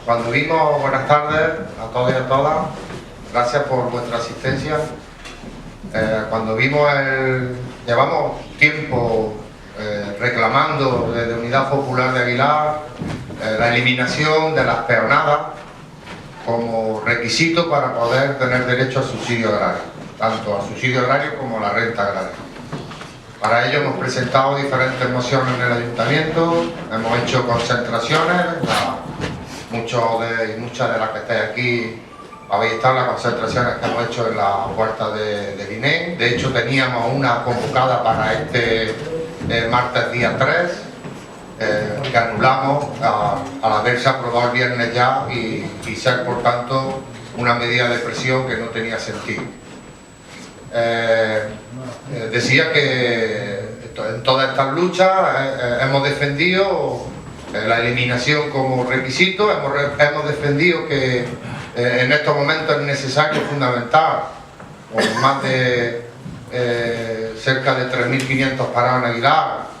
Cuando vimos, buenas tardes a todos y a todas, gracias por vuestra asistencia. Cuando vimos llevamos tiempo reclamando desde Unidad Popular de Aguilar la eliminación de las peonadas como requisito para poder tener derecho al subsidio agrario, tanto al subsidio agrario como a la renta agraria. Para ello hemos presentado diferentes mociones en el Ayuntamiento, hemos hecho concentraciones, muchas de las que estáis aquí habéis estado en las concentraciones que hemos hecho en la puerta de Guinea. De hecho teníamos una convocada para este martes día 3, que anulamos al haberse aprobado el viernes ya y ser por tanto una medida de presión que no tenía sentido. Decía que en todas estas luchas hemos defendido la eliminación como requisito, hemos defendido que en estos momentos es necesario, fundamental, con más de cerca de 3.500 parados en Aguilar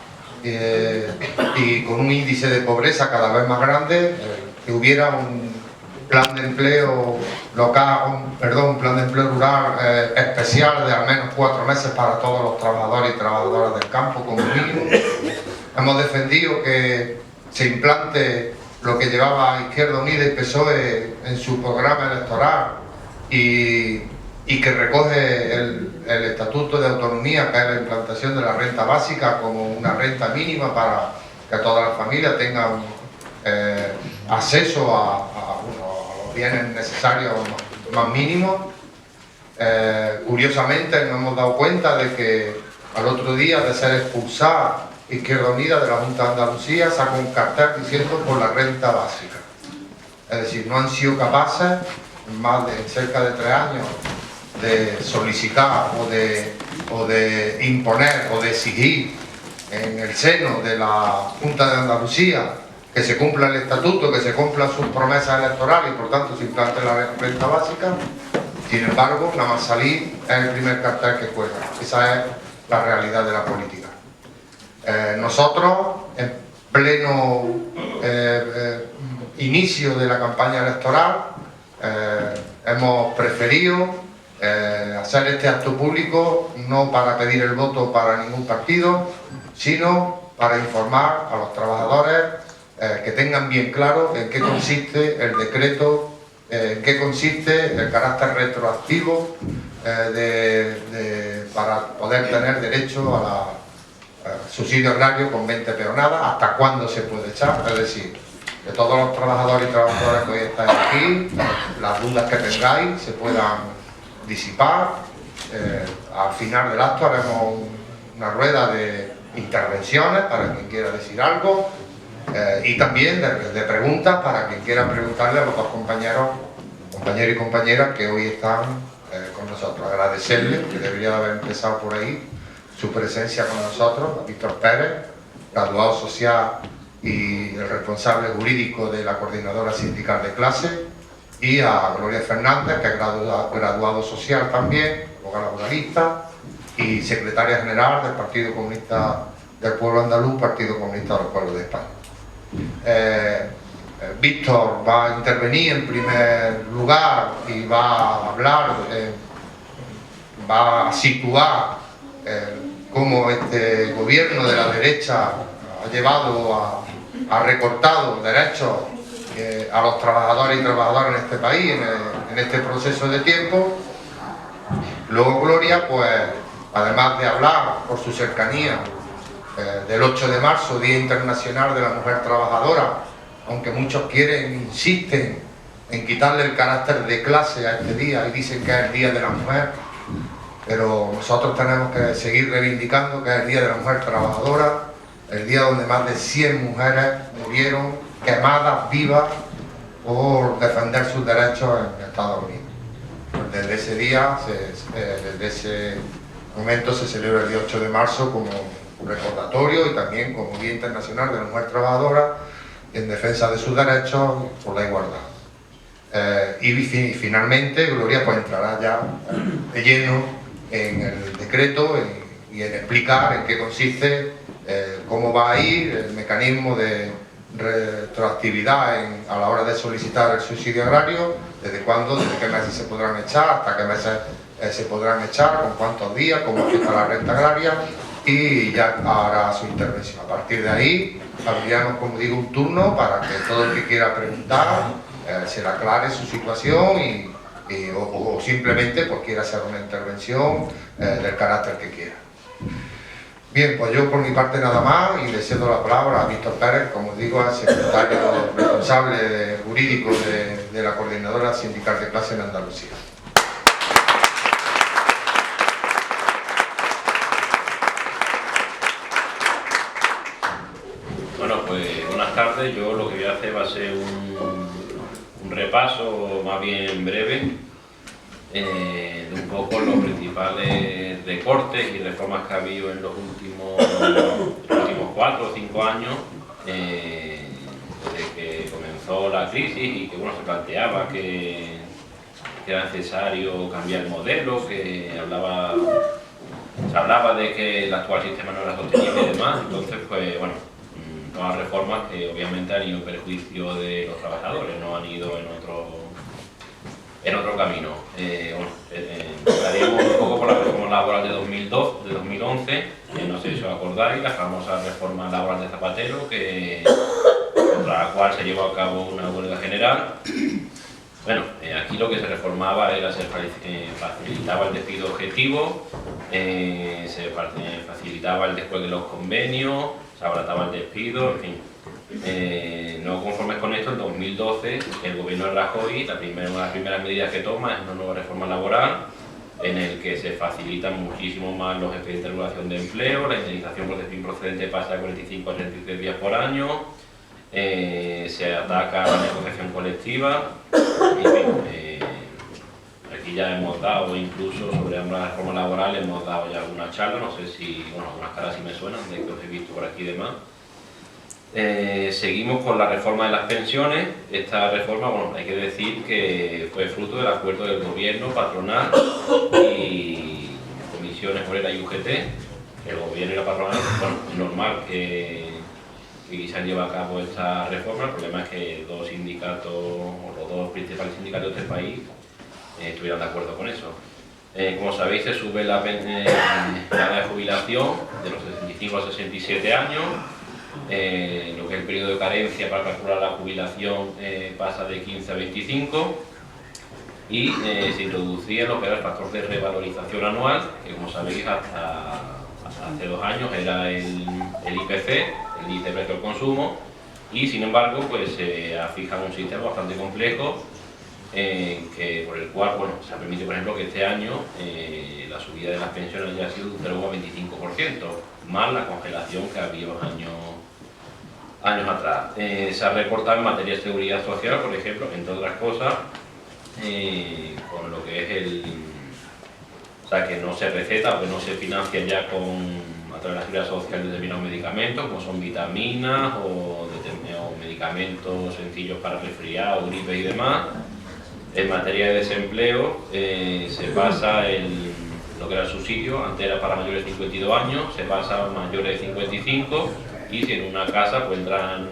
y con un índice de pobreza cada vez más grande, que hubiera un plan de empleo local, un plan de empleo rural especial de al menos 4 meses para todos los trabajadores y trabajadoras del campo como mínimo. Hemos defendido que se implante lo que llevaba Izquierda Unida y PSOE en su programa electoral y que recoge el Estatuto de Autonomía, que es la implantación de la renta básica como una renta mínima para que todas las familias tengan acceso a los bienes necesarios más mínimos. Curiosamente nos hemos dado cuenta de que al otro día de ser expulsada Izquierda Unida de la Junta de Andalucía sacó un cartel diciendo por la renta básica. Es decir, no han sido capaces en más de cerca de 3 años de solicitar o de imponer o de exigir en el seno de la Junta de Andalucía que se cumpla el estatuto, que se cumplan sus promesas electorales y por tanto se implante la renta básica. Sin embargo, nada más salir es el primer cartel que cuelga. Esa es la realidad de la política. Nosotros, en pleno inicio de la campaña electoral, hemos preferido hacer este acto público no para pedir el voto para ningún partido, sino para informar a los trabajadores que tengan bien claro en qué consiste el decreto, en qué consiste el carácter retroactivo para poder tener derecho a subsidio agrario con 20 peonadas, hasta cuándo se puede echar. Es decir, que todos los trabajadores y trabajadoras que hoy estáis aquí, las dudas que tengáis se puedan disipar. Al final del acto haremos una rueda de intervenciones para quien quiera decir algo y también de preguntas para quien quiera preguntarle a los dos compañeros y compañeras que hoy están con nosotros. Agradecerles, que debería de haber empezado por ahí, su presencia con nosotros, a Víctor Pérez, graduado social y el responsable jurídico de la Coordinadora Sindical de Clase, y a Gloria Fernández, que es graduado social también, abogada laboralista y secretaria general del Partido Comunista del Pueblo Andaluz, Partido Comunista de los Pueblos de España. Víctor va a intervenir en primer lugar y va a hablar, va a situar cómo este gobierno de la derecha ha recortado derechos a los trabajadores y trabajadoras en este país, en este proceso de tiempo. Luego Gloria, pues, además de hablar por su cercanía del 8 de marzo, Día Internacional de la Mujer Trabajadora, aunque muchos insisten en quitarle el carácter de clase a este día y dicen que es el Día de la Mujer, pero nosotros tenemos que seguir reivindicando que es el Día de la Mujer Trabajadora, el día donde más de 100 mujeres murieron quemadas vivas por defender sus derechos en Estados Unidos. Desde ese día, desde ese momento se celebra el día 8 de marzo como un recordatorio y también como Día Internacional de la Mujer Trabajadora en defensa de sus derechos por la igualdad. Y finalmente Gloria pues entrará ya de lleno en el decreto y en explicar en qué consiste cómo va a ir el mecanismo de retroactividad a la hora de solicitar el subsidio agrario, desde cuándo, desde qué meses se podrán echar, hasta qué meses se podrán echar, con cuántos días, cómo afecta la renta agraria, y ya hará su intervención. A partir de ahí abriríamos, como digo, un turno para que todo el que quiera preguntar se le aclare su situación o simplemente pues quiera hacer una intervención del carácter que quiera. Bien, pues yo por mi parte nada más y le cedo la palabra a Víctor Pérez, como digo, al secretario responsable jurídico de la Coordinadora Sindical de Clase en Andalucía. Bueno, pues buenas tardes. Yo lo que voy a hacer va a ser un repaso más bien breve de un poco los principales recortes y reformas que ha habido en los últimos 4 o 5 años, desde que comenzó la crisis y que bueno, se planteaba que era necesario cambiar el modelo, que se hablaba de que el actual sistema no era sostenible y demás. Entonces, pues bueno, todas las reformas que obviamente han ido en perjuicio de los trabajadores, no han ido en otro camino. Hablaríamos un poco por la reforma laboral de 2011, no sé si os acordáis, la famosa reforma laboral de Zapatero, contra la cual se llevó a cabo una huelga general. Bueno, aquí lo que se reformaba era se facilitaba el despido objetivo, se facilitaba el después de los convenios, se abarataba el despido, en fin. No conformes con esto, en 2012 el gobierno de Rajoy, una de las primeras medidas que toma es una nueva reforma laboral en el que se facilitan muchísimo más los expedientes de regulación de empleo, la indemnización por despido improcedente pasa de 45 a 33 días por año, se ataca a la negociación colectiva, y en fin, aquí ya hemos dado, incluso sobre ambas reformas laborales, hemos dado ya alguna charla, no sé si, bueno, algunas caras sí me suenan, de que os he visto por aquí y demás. Seguimos con la reforma de las pensiones. Esta reforma, bueno, hay que decir que fue fruto del acuerdo del gobierno, patronal y comisiones obreras y UGT. El gobierno y la patronal, bueno, es normal que quisieran llevar a cabo esta reforma. El problema es que los dos principales sindicatos del país estuvieran de acuerdo con eso. Como sabéis, se sube la edad de jubilación de los 65 a 67 años. Lo que es el periodo de carencia para calcular la jubilación pasa de 15 a 25 y se introducía lo que era el factor de revalorización anual, que como sabéis hasta hace 2 años era el IPC, el índice de precio al consumo, y sin embargo pues se ha fijado un sistema bastante complejo por el cual bueno, se ha permitido, por ejemplo, que este año la subida de las pensiones haya sido de un 0,25%, más la congelación que había años atrás. Se ha recortado en materia de seguridad social, por ejemplo, entre otras cosas, con lo que es o sea, que no se receta o que no se financia ya a través de la seguridad social determinados medicamentos, como son vitaminas o medicamentos sencillos para resfriado, gripe y demás. En materia de desempleo, se pasa lo que era el subsidio, antes era para mayores de 52 años, se pasa a mayores de 55, y si en una casa pues entran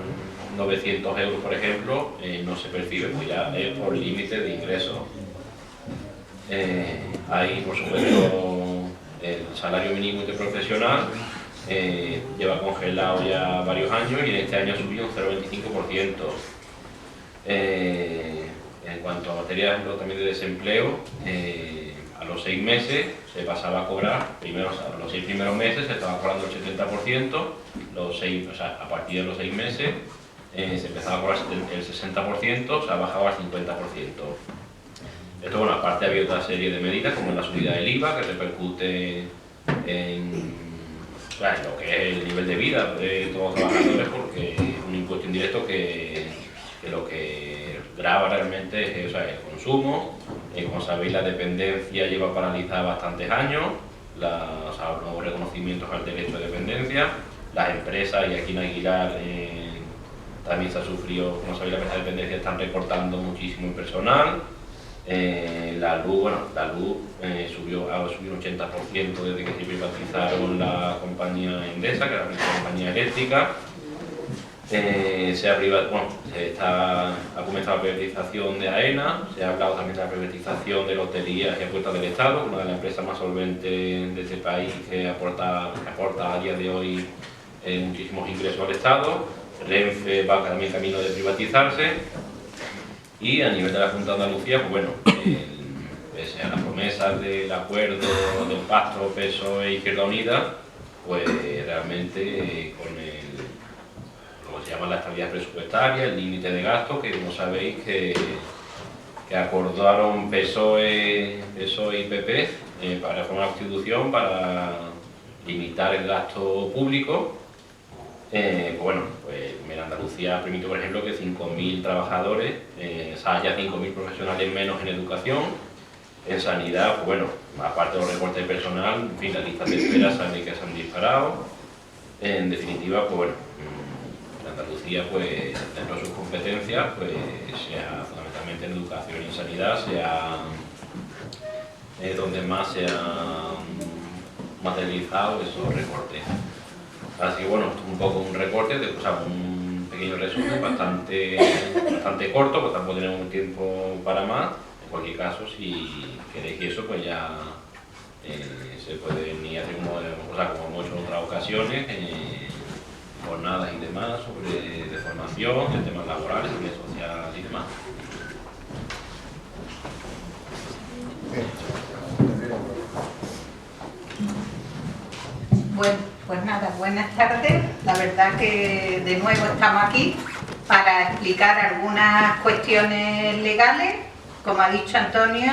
900 euros, por ejemplo, no se percibe, pues ya es por límite de ingresos. Hay, por supuesto, el salario mínimo interprofesional, lleva congelado ya varios años y en este año ha subido un 0,25%. En cuanto a materia también de desempleo, a los 6 meses se pasaba a cobrar, a los 6 primeros meses se estaba cobrando el 70%, a partir de los 6 meses se empezaba a cobrar el 60%, se ha bajado al 50%. Esto, bueno, aparte había otra serie de medidas como la subida del IVA que repercute en lo que es el nivel de vida de todos los trabajadores, porque es un impuesto indirecto que lo que grava realmente es el consumo. Como sabéis, la dependencia lleva paralizada bastantes años, los nuevos reconocimientos al derecho de dependencia, las empresas, y aquí en Aguilar también se ha sufrido, como sabéis, la empresa de dependencia están recortando muchísimo en personal. La luz, bueno, la luz ha subido un 80% desde que se privatizaron la compañía Endesa, que era la compañía eléctrica. Ha comenzado la privatización de AENA, se ha hablado también de la privatización de loterías y apuestas del Estado, una de las empresas más solventes de este país que aporta a día de hoy muchísimos ingresos al Estado. Renfe va también camino de privatizarse y a nivel de la Junta de Andalucía, pues bueno, pese a las promesas del acuerdo del pacto PSOE e Izquierda Unida, pues realmente con como se llama la estabilidad presupuestaria, el límite de gasto, que como sabéis que acordaron PSOE y PP para reformar la Constitución para limitar el gasto público. Pues bueno, pues en Andalucía permite, por ejemplo, que 5.000 trabajadores, haya 5.000 profesionales menos en educación. En sanidad, pues bueno, aparte de los recortes de personal, en fin, las listas de espera saben que se han disparado. En definitiva, pues bueno, Andalucía, pues dentro de sus competencias, pues sea fundamentalmente en educación y en sanidad, sea donde más se han materializado esos recortes. Así que bueno, esto es un poco un recorte, un pequeño resumen bastante corto, pues tampoco tenemos un tiempo para más. En cualquier caso, si queréis eso, pues ya se pueden ir haciendo cosas como hemos hecho en otras ocasiones, jornadas y demás sobre de formación, de temas laborales, de social y demás. Bueno, pues nada, buenas tardes. La verdad que de nuevo estamos aquí para explicar algunas cuestiones legales. Como ha dicho Antonio,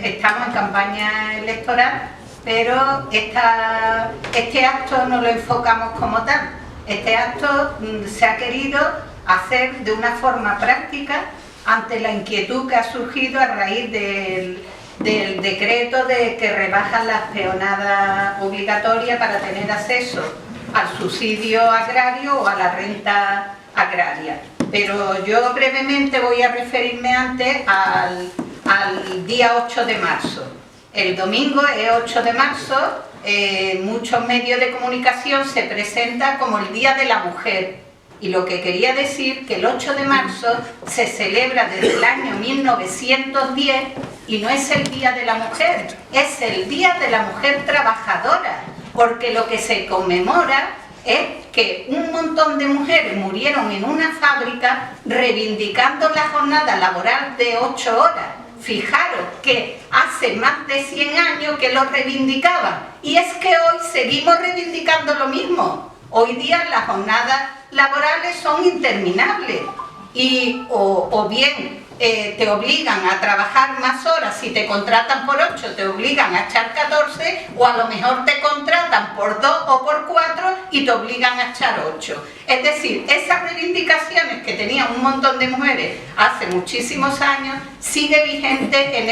estamos en campaña electoral, pero este acto no lo enfocamos como tal. Este acto se ha querido hacer de una forma práctica ante la inquietud que ha surgido a raíz del decreto de que rebajan las peonadas obligatorias para tener acceso al subsidio agrario o a la renta agraria. Pero yo brevemente voy a referirme antes al día 8 de marzo. El domingo es 8 de marzo, muchos medios de comunicación se presenta como el Día de la Mujer. Y lo que quería decir que el 8 de marzo se celebra desde el año 1910 y no es el Día de la Mujer, es el Día de la Mujer Trabajadora, porque lo que se conmemora es que un montón de mujeres murieron en una fábrica reivindicando la jornada laboral de 8 horas. Fijaros que hace más de 100 años que lo reivindicaban y es que hoy seguimos reivindicando lo mismo. Hoy día las jornadas laborales son interminables y o bien te obligan a trabajar más horas. Si te contratan por 8 te obligan a echar 14, o a lo mejor te contratan por 2 o por 4 y te obligan a echar 8. Es decir, esas reivindicaciones que tenían un montón de mujeres hace muchísimos años sigue vigente en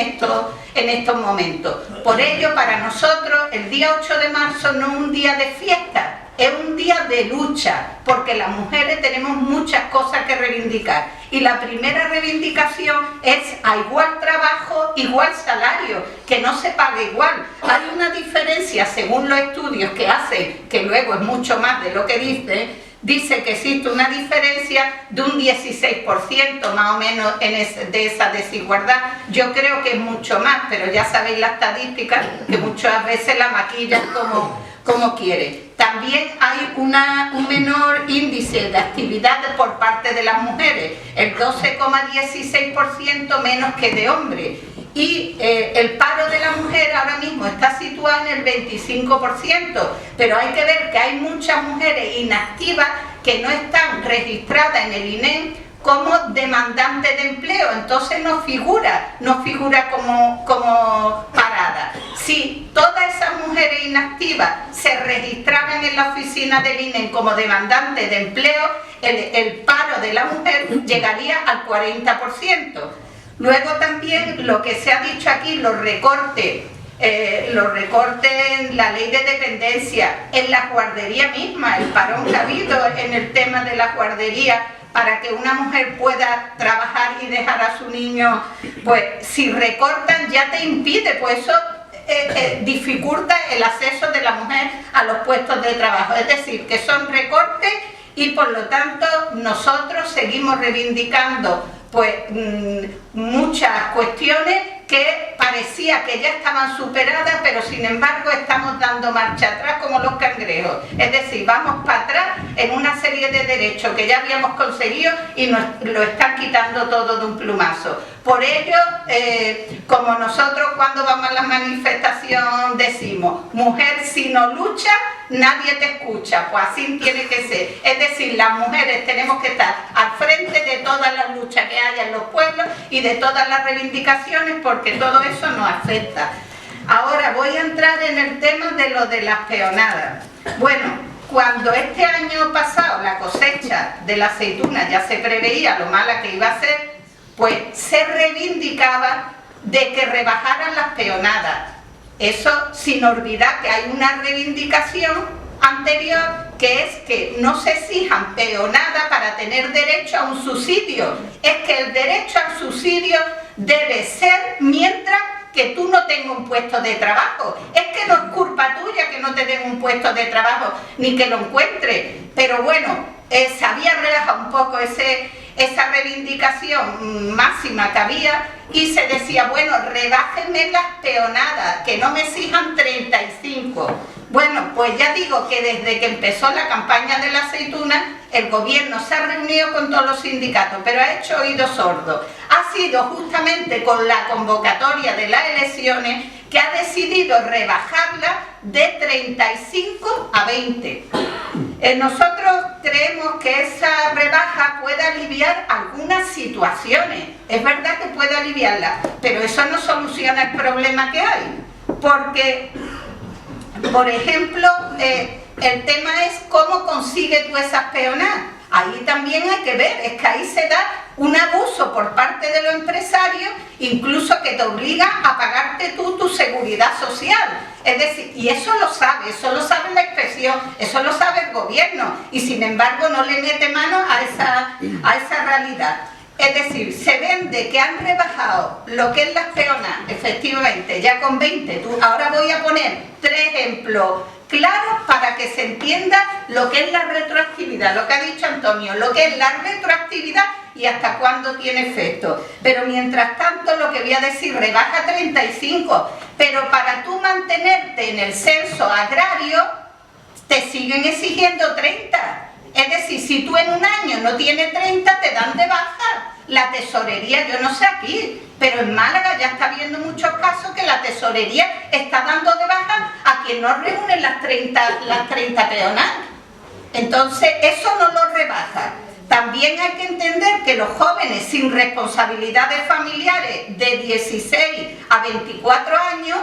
estos momentos. Por ello, para nosotros el día 8 de marzo no es un día de fiesta, es un día de lucha, porque las mujeres tenemos muchas cosas que reivindicar. Y la primera reivindicación es a igual trabajo, igual salario, que no se pague igual. Hay una diferencia, según los estudios que hacen, que luego es mucho más de lo que dice que existe una diferencia de un 16% más o menos de esa desigualdad. Yo creo que es mucho más, pero ya sabéis la estadística, que muchas veces la maquillan como quiere. También hay un menor índice de actividades por parte de las mujeres, el 12,16% menos que de hombres. Y el paro de la mujer ahora mismo está situado en el 25%, pero hay que ver que hay muchas mujeres inactivas que no están registradas en el INEM como demandantes de empleo, entonces no figura como parada. Si todas esas mujeres inactivas se registraran en la oficina del INEM como demandantes de empleo, el paro de la mujer llegaría al 40%. Luego también lo que se ha dicho aquí, los recortes en la ley de dependencia, en la guardería misma, el parón que ha habido en el tema de la guardería para que una mujer pueda trabajar y dejar a su niño, pues si recortan ya te impide, pues eso dificulta el acceso de la mujer a los puestos de trabajo. Es decir, que son recortes y por lo tanto nosotros seguimos reivindicando pues muchas cuestiones que parecía que ya estaban superadas, pero sin embargo estamos dando marcha atrás como los cangrejos. Es decir, vamos para atrás en una serie de derechos que ya habíamos conseguido y nos lo están quitando todo de un plumazo. Por ello, como nosotros cuando vamos a la manifestación decimos, mujer si no lucha, nadie te escucha, pues así tiene que ser. Es decir, las mujeres tenemos que estar al frente de todas las luchas que haya en los pueblos y de todas las reivindicaciones, porque todo eso nos afecta. Ahora voy a entrar en el tema de lo de las peonadas. Bueno, cuando este año pasado la cosecha de la aceituna ya se preveía lo mala que iba a ser, pues se reivindicaba de que rebajaran las peonadas. Eso sin olvidar que hay una reivindicación anterior, que es que no se exijan peonadas para tener derecho a un subsidio. Es que el derecho al subsidio debe ser mientras que tú no tengas un puesto de trabajo. Es que no es culpa tuya que no te den un puesto de trabajo ni que lo encuentres. Pero bueno, se había relajado un poco esa reivindicación máxima que había y se decía, bueno, rebájenme las peonadas, que no me exijan 35. Bueno, pues ya digo que desde que empezó la campaña de la aceituna, el gobierno se ha reunido con todos los sindicatos, pero ha hecho oídos sordos. Ha sido justamente con la convocatoria de las elecciones que ha decidido rebajarla de 35 a 20. Nosotros creemos que esa rebaja puede aliviar algunas situaciones. Es verdad que puede aliviarla, pero eso no soluciona el problema que hay. Porque, por ejemplo, el tema es cómo consigues tú esas peonadas. Ahí también hay que ver, es que ahí se da un abuso por parte de los empresarios, incluso que te obliga a pagarte tú tu seguridad social. Es decir, y eso lo sabe la inspección, eso lo sabe el gobierno, y sin embargo no le mete mano a esa realidad. Es decir, se vende que han rebajado lo que es las peonas, efectivamente, ya con 20. Ahora voy a poner 3 ejemplos claros para que se entienda lo que es la retroactividad, lo que ha dicho Antonio, lo que es la retroactividad y hasta cuándo tiene efecto. Pero mientras tanto lo que voy a decir, rebaja 35, pero para tú mantenerte en el censo agrario te siguen exigiendo 30. Es decir, si tú en un año no tienes 30, te dan de baja. La tesorería, yo no sé aquí, pero en Málaga ya está habiendo muchos casos que la tesorería está dando de baja a quien no reúne las 30 peonadas. Entonces, eso no lo rebaja. También hay que entender que los jóvenes sin responsabilidades familiares de 16 a 24 años,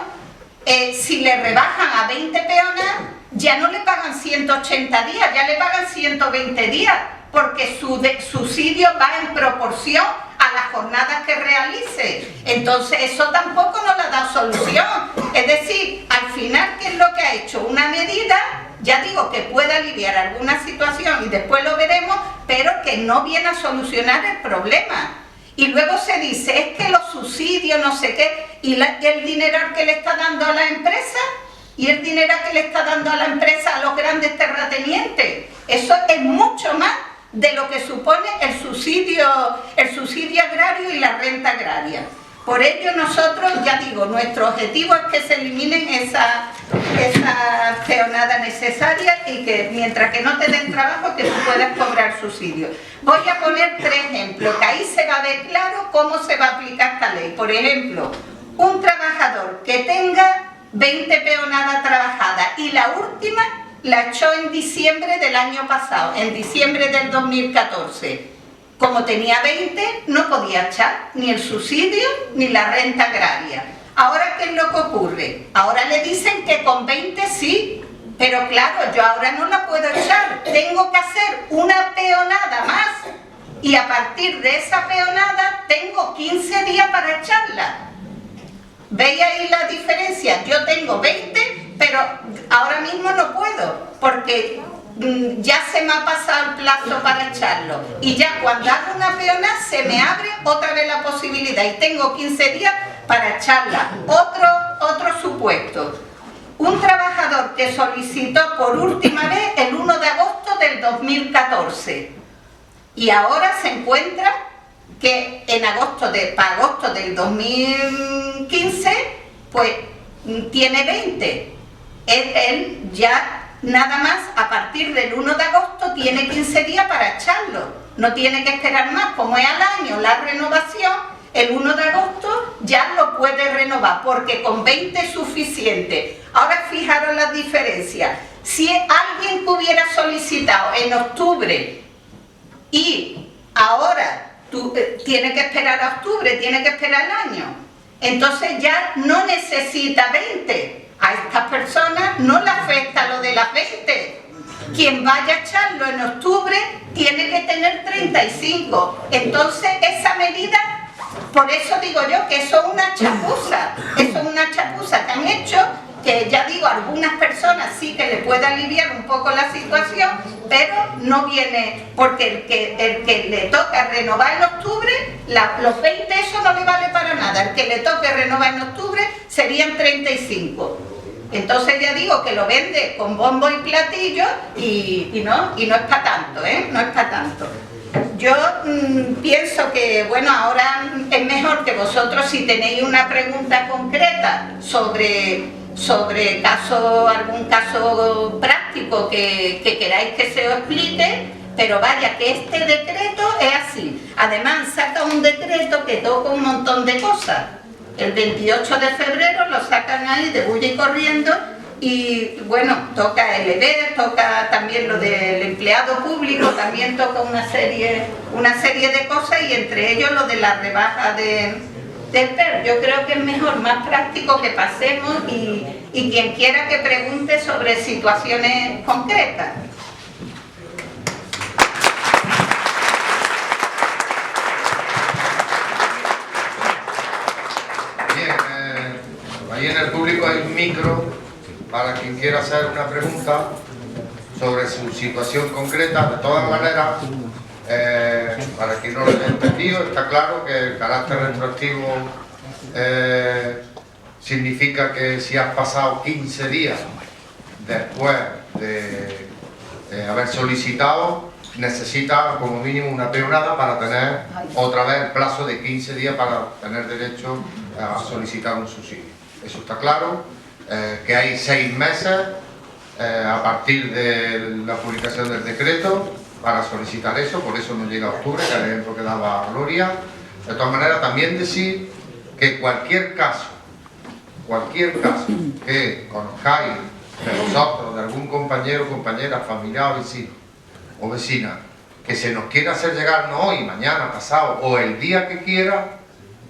si le rebajan a 20 peonas, ya no le pagan 180 días, ya le pagan 120 días, porque su subsidio va en proporción a las jornadas que realice. Entonces eso tampoco nos la da solución. Es decir, al final, ¿qué es lo que ha hecho? Una medida, ya digo, que puede aliviar alguna situación y después lo veremos, pero que no viene a solucionar el problema. Y luego se dice, es que los subsidios, no sé qué, y el dinero que le está dando a la empresa, y el dinero que le está dando a la empresa a los grandes terratenientes. Eso es mucho más de lo que supone el subsidio agrario y la renta agraria. Por ello nosotros, ya digo, nuestro objetivo es que se eliminen esas peonadas necesarias y que mientras que no te den trabajo que tú puedas cobrar subsidio. Voy a poner 3 ejemplos, que ahí se va a ver claro cómo se va a aplicar esta ley. Por ejemplo, un trabajador que tenga 20 peonadas trabajadas y la última la echó en diciembre del año pasado, en diciembre del 2014. Como tenía 20, no podía echar ni el subsidio ni la renta agraria. Ahora, ¿qué es lo que ocurre? Ahora le dicen que con 20 sí, pero claro, yo ahora no la puedo echar. Tengo que hacer una peonada más y a partir de esa peonada tengo 15 días para echarla. ¿Veis ahí la diferencia? Yo tengo 20, pero ahora mismo no puedo, porque ya se me ha pasado el plazo para echarlo y ya cuando hago una peonada se me abre otra vez la posibilidad y tengo 15 días para echarla. Otro supuesto, un trabajador que solicitó por última vez el 1 de agosto del 2014 y ahora se encuentra que para agosto del 2015 pues tiene 20. Él ya nada más a partir del 1 de agosto tiene 15 días para echarlo, no tiene que esperar más, como es al año la renovación, el 1 de agosto ya lo puede renovar porque con 20 es suficiente. Ahora fijaros las diferencias, si alguien que hubiera solicitado en octubre y ahora tiene que esperar a octubre, tiene que esperar el año, entonces ya no necesita 20. A estas personas no le afecta lo de las 20. Quien vaya a echarlo en octubre tiene que tener 35. Entonces esa medida, por eso digo yo que eso es una chapuza. Eso es una chapuza que han hecho, que ya digo, a algunas personas sí que le puede aliviar un poco la situación, pero no viene, porque el que le toca renovar en octubre, los 20 eso no le vale para nada. El que le toque renovar en octubre serían 35. Entonces ya digo que lo vende con bombo y platillo y no es para tanto, ¿eh? No es para tanto. Yo pienso que, bueno, ahora es mejor que vosotros, si tenéis una pregunta concreta sobre algún caso práctico que queráis que se os explique, pero vaya, que este decreto es así. Además saca un decreto que toca un montón de cosas. El 28 de febrero lo sacan ahí de bulla y corriendo y bueno, toca el EBER, toca también lo del empleado público, también toca una serie de cosas y entre ellos lo de la rebaja del PER. Yo creo que es mejor, más práctico que pasemos y quien quiera que pregunte sobre situaciones concretas. Ahí en el público hay un micro para quien quiera hacer una pregunta sobre su situación concreta. De todas maneras, para quien no lo haya entendido, está claro que el carácter retroactivo significa que si has pasado 15 días después de haber solicitado, necesitas como mínimo una peonada para tener otra vez el plazo de 15 días para tener derecho a solicitar un subsidio. Eso está claro, que hay 6 meses a partir de la publicación del decreto para solicitar eso, por eso no llega a octubre, que es el ejemplo que daba Gloria. De todas maneras, también decir que cualquier caso que conozcáis de vosotros, de algún compañero, compañera, familiar o vecina, que se nos quiera hacer llegar no hoy, mañana, pasado o el día que quiera,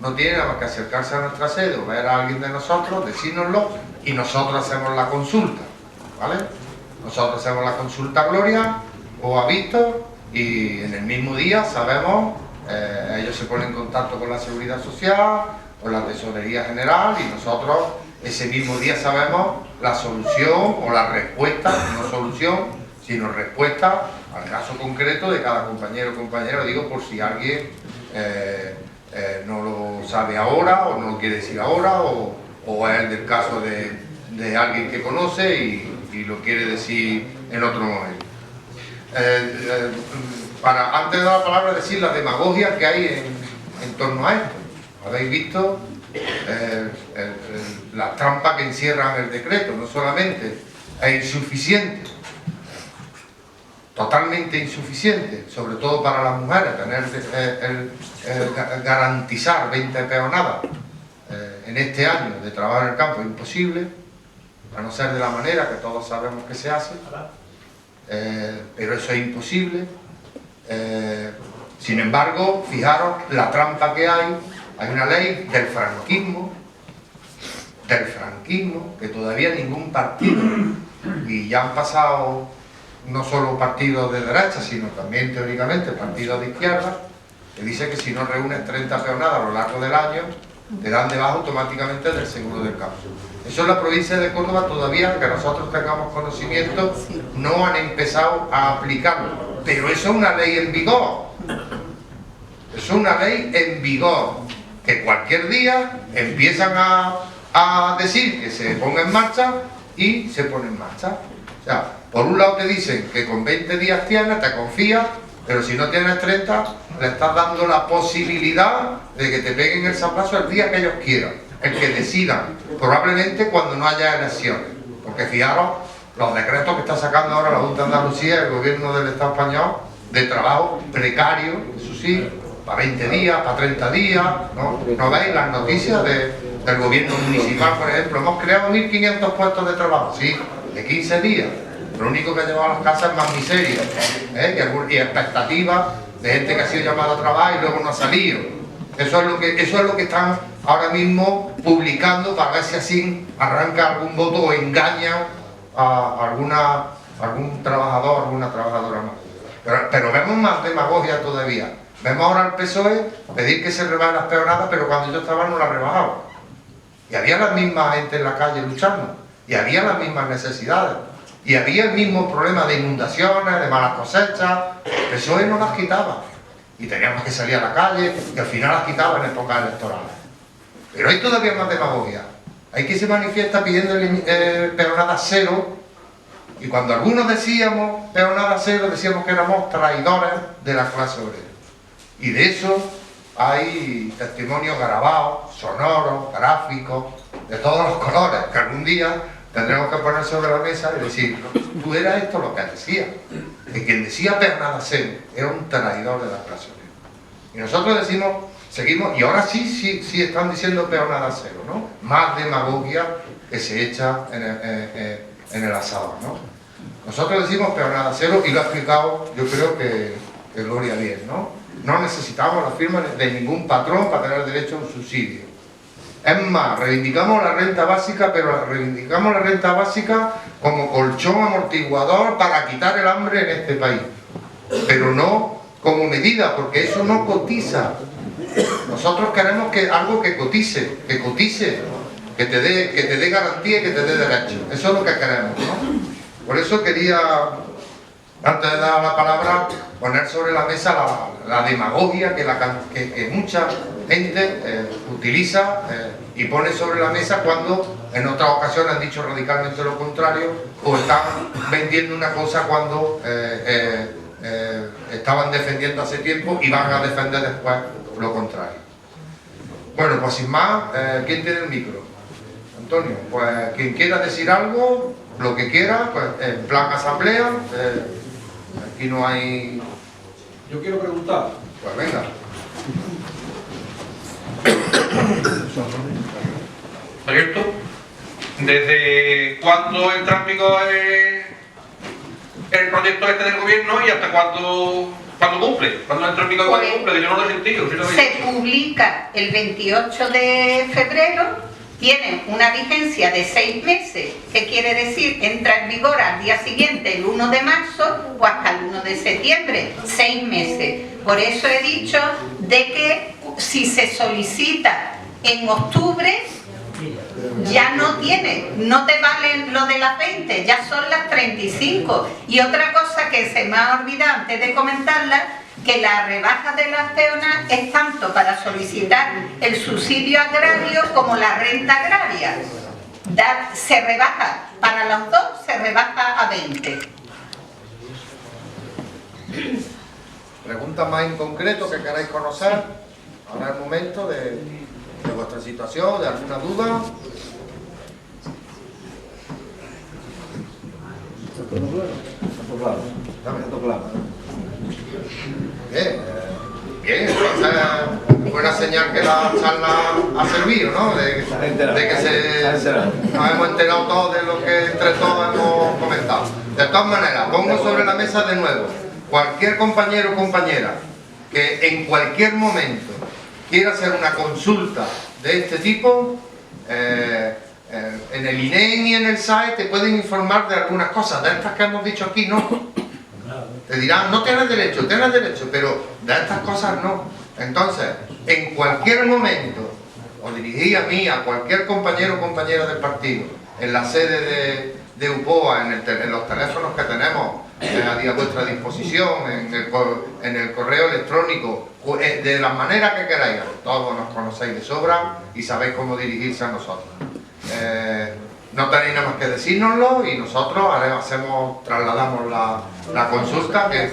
no tiene nada más que acercarse a nuestra sede o ver a alguien de nosotros, decírnoslo y nosotros hacemos la consulta, ¿vale? Nosotros hacemos la consulta a Gloria o a Víctor y en el mismo día sabemos, ellos se ponen en contacto con la Seguridad Social o la Tesorería General y nosotros ese mismo día sabemos la solución o la respuesta, no solución, sino respuesta al caso concreto de cada compañero o compañera, digo por si alguien no lo sabe ahora o no lo quiere decir ahora o es del caso de alguien que conoce y lo quiere decir en otro momento. Antes de dar la palabra, decir la demagogia que hay en torno a esto. Habéis visto la trampa que encierra el decreto, no solamente es insuficiente, totalmente insuficiente, sobre todo para las mujeres, garantizar 20 peonadas en este año de trabajo en el campo es imposible, a no ser de la manera que todos sabemos que se hace, pero eso es imposible. Sin embargo, fijaros la trampa que hay una ley del franquismo, que todavía ningún partido, y ya han pasado no solo partidos de derecha, sino también teóricamente partidos de izquierda, que dice que si no reúnes 30 peonadas a lo largo del año, te dan de baja automáticamente del seguro del campo. Eso en la provincia de Córdoba todavía, que nosotros tengamos conocimiento, no han empezado a aplicarlo. Pero eso es una ley en vigor. Eso es una ley en vigor, que cualquier día empiezan a decir que se ponga en marcha y se pone en marcha. O sea, por un lado te dicen que con 20 días tienes, te confías, pero si no tienes 30, le estás dando la posibilidad de que te peguen el sablazo el día que ellos quieran, el que decidan, probablemente cuando no haya elecciones. Porque fijaros, los decretos que está sacando ahora la Junta de Andalucía, el gobierno del Estado español, de trabajo precario, eso sí, para 20 días, para 30 días, ¿no veis las noticias del gobierno municipal, por ejemplo? Hemos creado 1.500 puestos de trabajo, sí, de 15 días. Lo único que ha llevado a las casas es más miseria, y expectativas de gente que ha sido llamada a trabajar y luego no ha salido. Eso es lo que están ahora mismo publicando para ver si así arranca algún voto o engaña a algún trabajador, alguna trabajadora más. Pero vemos más demagogia todavía. Vemos ahora al PSOE pedir que se rebajen las peonadas, pero cuando yo estaba no las rebajaba. Y había la misma gente en la calle luchando, y había las mismas necesidades. Y había el mismo problema de inundaciones, de malas cosechas. El PSOE no las quitaba. Y teníamos que salir a la calle, y al final las quitaba en épocas electorales. Pero hay todavía más demagogia. Hay que se manifiesta pidiendo peonada cero, y cuando algunos decíamos peonada cero, decíamos que éramos traidores de la clase obrera. Y de eso hay testimonios grabados, sonoros, gráficos, de todos los colores, que algún día tendremos que poner sobre la mesa y decir, tú eras esto lo que decías. Que quien decía peonada cero era un traidor de la clase obrera. Y nosotros decimos, seguimos, y ahora sí están diciendo peonada cero, ¿no? Más demagogia que se echa en el asador, ¿no? Nosotros decimos peonada cero, y lo ha explicado, yo creo que Gloria bien, ¿no? No necesitamos la firma de ningún patrón para tener derecho a un subsidio. Es más, reivindicamos la renta básica, pero reivindicamos la renta básica como colchón amortiguador para quitar el hambre en este país. Pero no como medida, porque eso no cotiza. Nosotros queremos que algo que cotice, que te dé garantía y que te dé derecho. Eso es lo que queremos, ¿no? Por eso quería, antes de dar la palabra, poner sobre la mesa la demagogia que mucha gente utiliza y pone sobre la mesa cuando en otras ocasiones han dicho radicalmente lo contrario, o están vendiendo una cosa cuando estaban defendiendo hace tiempo y van a defender después lo contrario. Bueno, pues sin más, ¿quién tiene el micro? Antonio, pues quien quiera decir algo, lo que quiera, pues en plan asamblea, aquí no hay... Yo quiero preguntar. Pues venga. ¿Abierto? ¿Desde cuándo entra en vigor el proyecto este del gobierno y hasta cuándo cumple? ¿Cuándo entra en vigor y cuándo cumple? Que yo no lo he sentido. Se publica el 28 de febrero, tiene una vigencia de 6 meses, que quiere decir entra en vigor al día siguiente, el 1 de marzo, o hasta el 1 de septiembre, 6 meses. Por eso he dicho de que si se solicita en octubre, ya no te valen lo de las 20, ya son las 35. Y otra cosa que se me ha olvidado antes de comentarla, que la rebaja de las peonas es tanto para solicitar el subsidio agrario como la renta agraria. Se rebaja, para los dos se rebaja a 20. Preguntas más en concreto que queráis conocer. Ahora es el momento de vuestra situación, de alguna duda. Bien, entonces buena señal que la charla ha servido, ¿no? De que nos hemos enterado todos de lo que entre todos hemos comentado. De todas maneras, pongo sobre la mesa de nuevo, cualquier compañero o compañera que en cualquier momento quiera hacer una consulta de este tipo, en el INEM y en el SAE te pueden informar de algunas cosas, de estas que hemos dicho aquí no. Te dirán, no tienes derecho, pero de estas cosas no. Entonces, en cualquier momento, os dirigís a mí, a cualquier compañero o compañera del partido, en la sede de UPOA, en los teléfonos que tenemos a vuestra disposición, en el correo electrónico, de la manera que queráis, todos nos conocéis de sobra y sabéis cómo dirigirse a nosotros. No tenéis nada más que decírnoslo y nosotros trasladamos la consulta, que